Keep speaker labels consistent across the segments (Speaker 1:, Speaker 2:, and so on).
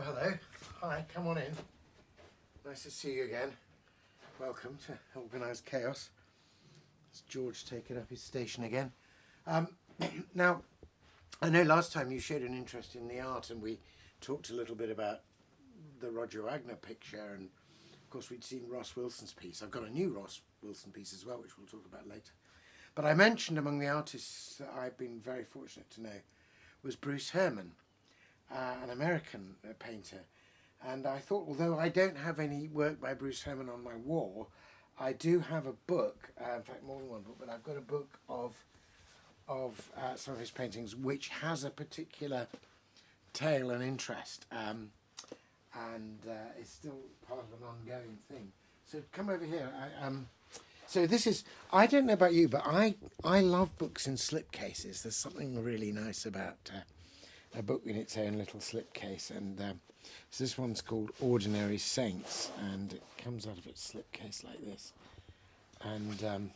Speaker 1: Oh, hello. Hi, come on in. Nice to see you again. Welcome to Organised Chaos. It's George taking up his station again. Now, I know last time you showed an interest in the art and we talked a little bit about the Roger Wagner picture, and of course we'd seen Ross Wilson's piece. I've got a new Ross Wilson piece as well, which we'll talk about later. But I mentioned among the artists that I've been very fortunate to know was Bruce Herman, an American painter. And I thought, although I don't have any work by Bruce Herman on my wall, I do have a book, in fact more than one book, but I've got a book of some of his paintings which has a particular tale and interest, and it's still part of an ongoing thing. So come over here. So this is, I don't know about you, but I love books in slipcases. There's something really nice about a book in its own little slipcase, and so this one's called Ordinary Saints, and it comes out of its slipcase like this. And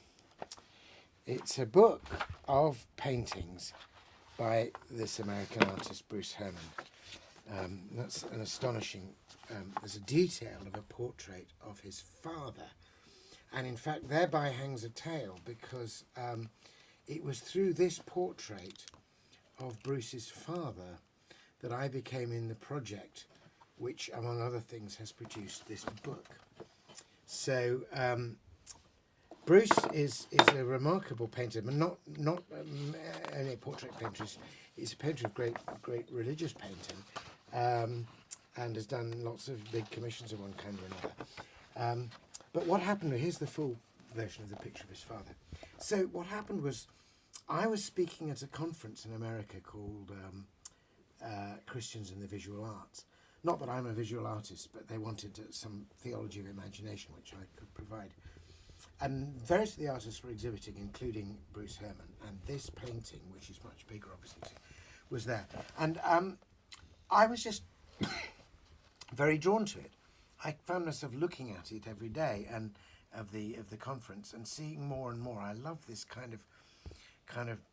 Speaker 1: it's a book of paintings by this American artist, Bruce Herman. That's an astonishing, there's a detail of a portrait of his father. And in fact, thereby hangs a tale, because it was through this portrait of Bruce's father that I became in the project, which, among other things, has produced this book. So Bruce is a remarkable painter, but not only a portrait painter. He's a painter of great religious painting, and has done lots of big commissions of one kind or another. But what happened, here's the full version of the picture of his father. So what happened was, I was speaking at a conference in America called Christians in the Visual Arts. Not that I'm a visual artist, but they wanted some theology of imagination, which I could provide. And various of the artists were exhibiting, including Bruce Herman, and this painting, which is much bigger, obviously, was there. And I was just very drawn to it. I found myself looking at it every day, and of the conference, and seeing more and more. I love this kind of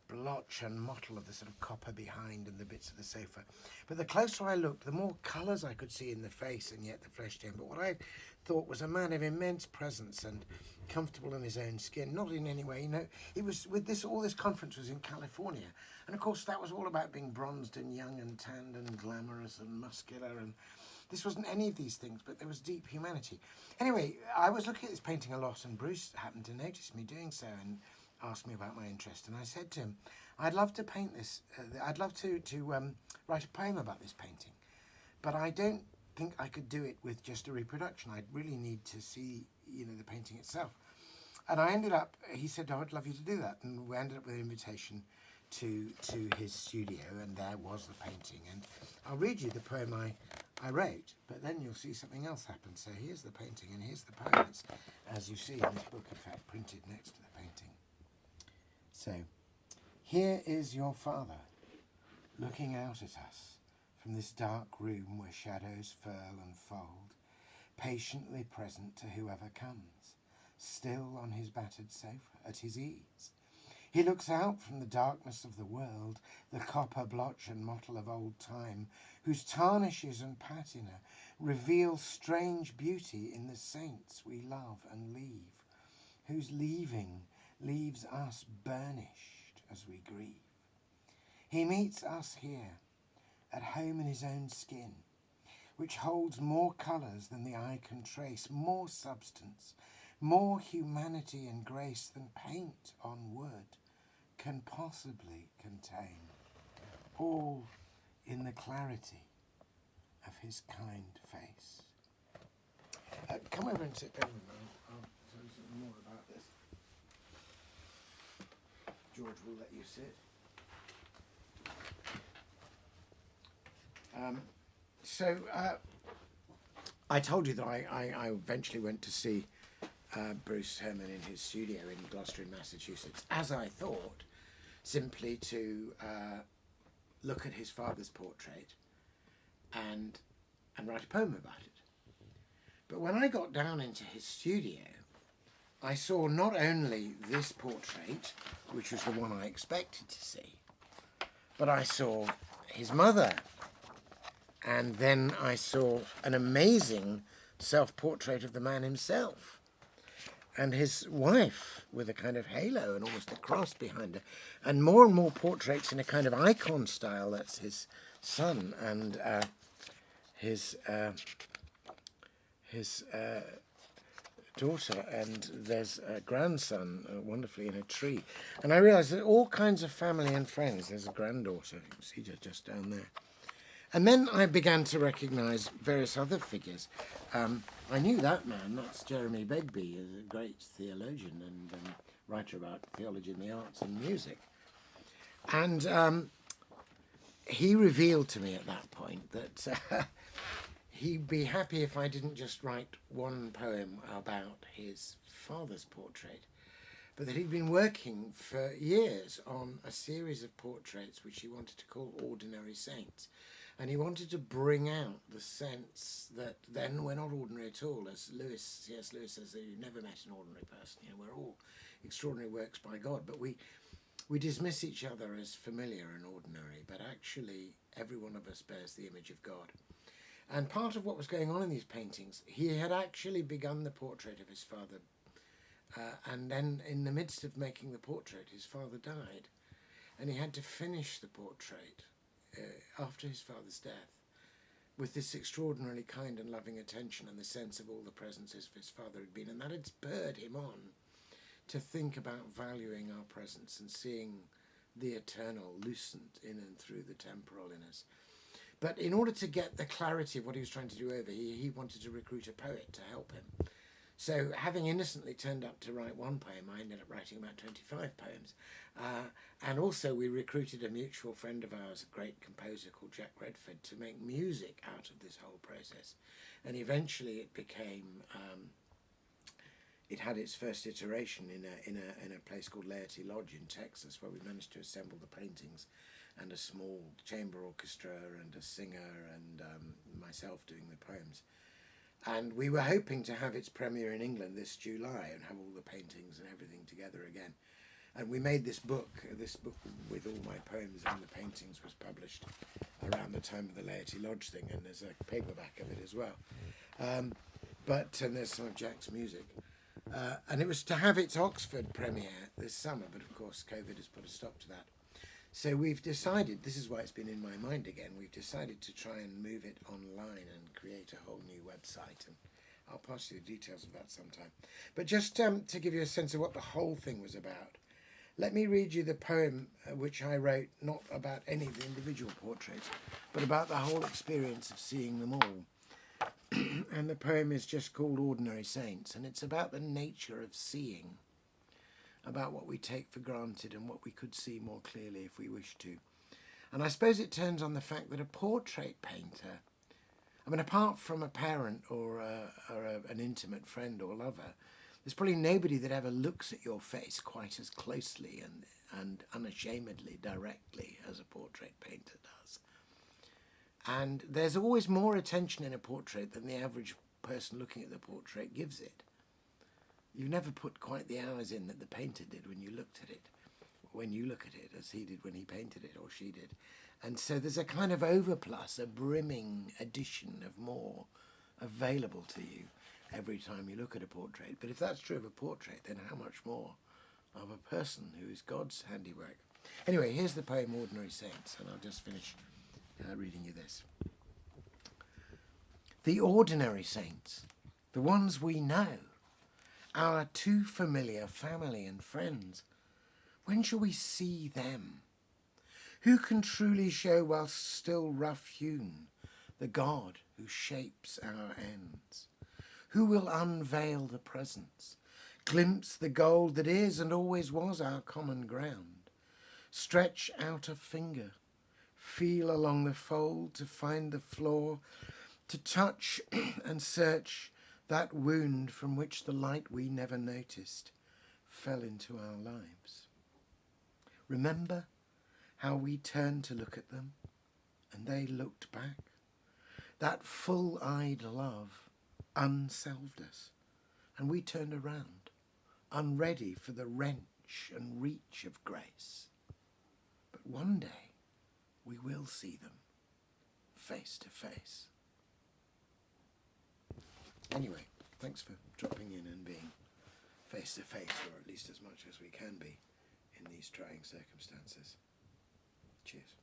Speaker 1: blotch and mottle of the sort of copper behind and the bits of the sofa. But the closer I looked, the more colours I could see in the face and yet the flesh tone. But what I thought was a man of immense presence and comfortable in his own skin, not in any way, it was with this, all this conference was in California. And of course that was all about being bronzed and young and tanned and glamorous and muscular, and this wasn't any of these things, but there was deep humanity. Anyway, I was looking at this painting a lot, and Bruce happened to notice me doing so and asked me about my interest. And I said to him, I'd love to paint this, I'd love to write a poem about this painting, but I don't think I could do it with just a reproduction. I'd really need to see, the painting itself. And I ended up, he said, oh, I'd love you to do that. And we ended up with an invitation to his studio, and there was the painting. And I'll read you the poem I wrote, but then you'll see something else happen. So here's the painting, and here's the poem. It's, as you see in this book, in fact, printed next to the painting. So, here is your father, looking out at us from this dark room where shadows furl and fold, patiently present to whoever comes, still on his battered sofa, at his ease. He looks out from the darkness of the world, the copper blotch and mottle of old time, whose tarnishes and patina reveal strange beauty in the saints we love and leave, whose leaving leaves us burnished as we grieve. He meets us here, at home in his own skin, which holds more colours than the eye can trace, more substance, more humanity and grace than paint on wood can possibly contain, all in the clarity of his kind face. Come over and sit down, and I'll tell you something more about this. George will let you sit. I told you that I eventually went to see Bruce Herman in his studio in Gloucester in Massachusetts, as I thought, simply to look at his father's portrait and write a poem about it. But when I got down into his studio, I saw not only this portrait, which was the one I expected to see, but I saw his mother And then I saw an amazing self-portrait of the man himself and his wife with a kind of halo and almost a cross behind her, and more portraits in a kind of icon style. That's his son and his daughter, and there's a grandson wonderfully in a tree. And I realised that all kinds of family and friends. There's a granddaughter, you can see her just down there. And then I began to recognise various other figures. I knew that man, that's Jeremy Begbie, a great theologian and writer about theology and the arts and music. And he revealed to me at that point that he'd be happy if I didn't just write one poem about his father's portrait, but that he'd been working for years on a series of portraits which he wanted to call Ordinary Saints. And he wanted to bring out the sense that then we're not ordinary at all. As C.S. Lewis says, that you've never met an ordinary person. You know, we're all extraordinary works by God, but we dismiss each other as familiar and ordinary, but actually every one of us bears the image of God. And part of what was going on in these paintings, he had actually begun the portrait of his father, and then in the midst of making the portrait, his father died, and he had to finish the portrait after his father's death with this extraordinarily kind and loving attention and the sense of all the presences of his father had been, and that had spurred him on to think about valuing our presence and seeing the eternal lucent in and through the temporal in us. But in order to get the clarity of what he was trying to do over, he wanted to recruit a poet to help him. So having innocently turned up to write one poem, I ended up writing about 25 poems. And also we recruited a mutual friend of ours, a great composer called Jack Redford, to make music out of this whole process. And eventually it became, it had its first iteration in a place called Laity Lodge in Texas, where we managed to assemble the paintings and a small chamber orchestra and a singer and myself doing the poems. And we were hoping to have its premiere in England this July and have all the paintings and everything together again. And we made this book with all my poems and the paintings was published around the time of the Laity Lodge thing, and there's a paperback of it as well. And there's some of Jack's music. And it was to have its Oxford premiere this summer, but of course COVID has put a stop to that. So we've decided, this is why it's been in my mind again, we've decided to try and move it online and create a whole new website, and I'll pass you the details of that sometime. But just to give you a sense of what the whole thing was about, let me read you the poem which I wrote, not about any of the individual portraits, but about the whole experience of seeing them all. And the poem is just called Ordinary Saints, and it's about the nature of seeing, about what we take for granted and what we could see more clearly if we wished to. And I suppose it turns on the fact that a portrait painter, I mean, apart from a parent or an intimate friend or lover, there's probably nobody that ever looks at your face quite as closely and unashamedly directly as a portrait painter does. And there's always more attention in a portrait than the average person looking at the portrait gives it. You've never put quite the hours in that the painter did when you looked at it, when you look at it, as he did when he painted it, or she did. And so there's a kind of overplus, a brimming addition of more available to you every time you look at a portrait. But if that's true of a portrait, then how much more of a person who is God's handiwork? Anyway, here's the poem Ordinary Saints, and I'll just finish reading you this. The ordinary saints, the ones we know, our too familiar family and friends, when shall we see them? Who can truly show whilst still rough-hewn the God who shapes our ends? Who will unveil the presence, glimpse the gold that is and always was our common ground, stretch out a finger, feel along the fold to find the flaw, to touch and search that wound from which the light we never noticed fell into our lives? Remember how we turned to look at them and they looked back? That full-eyed love unselved us and we turned around, unready for the wrench and reach of grace. But one day we will see them face to face. Anyway, thanks for dropping in and being face to face, or at least as much as we can be in these trying circumstances. Cheers.